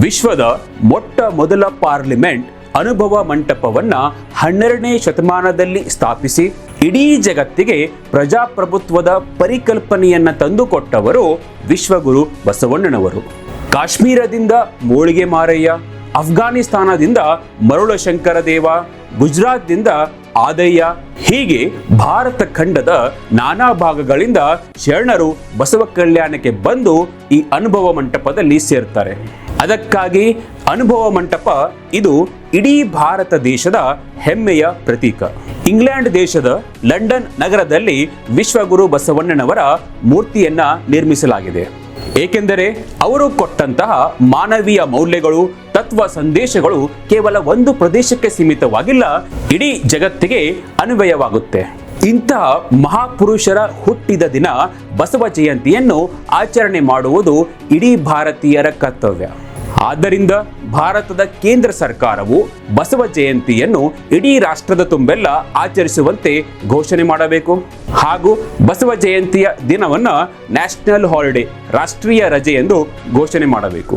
ವಿಶ್ವದ ಮೊಟ್ಟ ಮೊದಲ ಪಾರ್ಲಿಮೆಂಟ್ ಅನುಭವ ಮಂಟಪವನ್ನ 12ನೇ ಶತಮಾನದಲ್ಲಿ ಸ್ಥಾಪಿಸಿ ಇಡೀ ಜಗತ್ತಿಗೆ ಪ್ರಜಾಪ್ರಭುತ್ವದ ಪರಿಕಲ್ಪನೆಯನ್ನ ತಂದುಕೊಟ್ಟವರು ವಿಶ್ವಗುರು ಬಸವಣ್ಣನವರು. ಕಾಶ್ಮೀರದಿಂದ ಮೋಳಿಗೆ ಮಾರಯ್ಯ, ಅಫ್ಘಾನಿಸ್ತಾನದಿಂದ ಮರುಳಶಂಕರ ದೇವ, ಗುಜರಾತ್ದಿಂದ ಆದಯ್ಯ, ಹೀಗೆ ಭಾರತ ಖಂಡದ ನಾನಾ ಭಾಗಗಳಿಂದ ಶರಣರು ಬಸವ ಕಲ್ಯಾಣಕ್ಕೆ ಬಂದು ಈ ಅನುಭವ ಮಂಟಪದಲ್ಲಿ ಸೇರ್ತಾರೆ. ಅದಕ್ಕಾಗಿ ಅನುಭವ ಮಂಟಪ ಇದು ಇಡೀ ಭಾರತ ದೇಶದ ಹೆಮ್ಮೆಯ ಪ್ರತೀಕ. ಇಂಗ್ಲೆಂಡ್ ದೇಶದ ಲಂಡನ್ ನಗರದಲ್ಲಿ ವಿಶ್ವಗುರು ಬಸವಣ್ಣನವರ ಮೂರ್ತಿಯನ್ನ ನಿರ್ಮಿಸಲಾಗಿದೆ. ಏಕೆಂದರೆ ಅವರು ಕೊಟ್ಟಂತಹ ಮಾನವೀಯ ಮೌಲ್ಯಗಳು, ತತ್ವ ಸಂದೇಶಗಳು ಕೇವಲ ಒಂದು ಪ್ರದೇಶಕ್ಕೆ ಸೀಮಿತವಾಗಿಲ್ಲ, ಇಡೀ ಜಗತ್ತಿಗೆ ಅನ್ವಯವಾಗುತ್ತೆ. ಇಂತಹ ಮಹಾಪುರುಷರ ಹುಟ್ಟಿದ ದಿನ ಬಸವ ಜಯಂತಿಯನ್ನು ಆಚರಣೆ ಮಾಡುವುದು ಇಡೀ ಭಾರತೀಯರ ಕರ್ತವ್ಯ. ಆದ್ದರಿಂದ ಭಾರತದ ಕೇಂದ್ರ ಸರ್ಕಾರವು ಬಸವ ಜಯಂತಿಯನ್ನು ಇಡೀ ರಾಷ್ಟ್ರದ ತುಂಬೆಲ್ಲ ಆಚರಿಸುವಂತೆ ಘೋಷಣೆ ಮಾಡಬೇಕು. ಹಾಗೂ ಬಸವ ಜಯಂತಿಯ ದಿನವನ್ನು ನ್ಯಾಷನಲ್ ಹಾಲಿಡೇ, ರಾಷ್ಟ್ರೀಯ ರಜೆ ಎಂದು ಘೋಷಣೆ ಮಾಡಬೇಕು.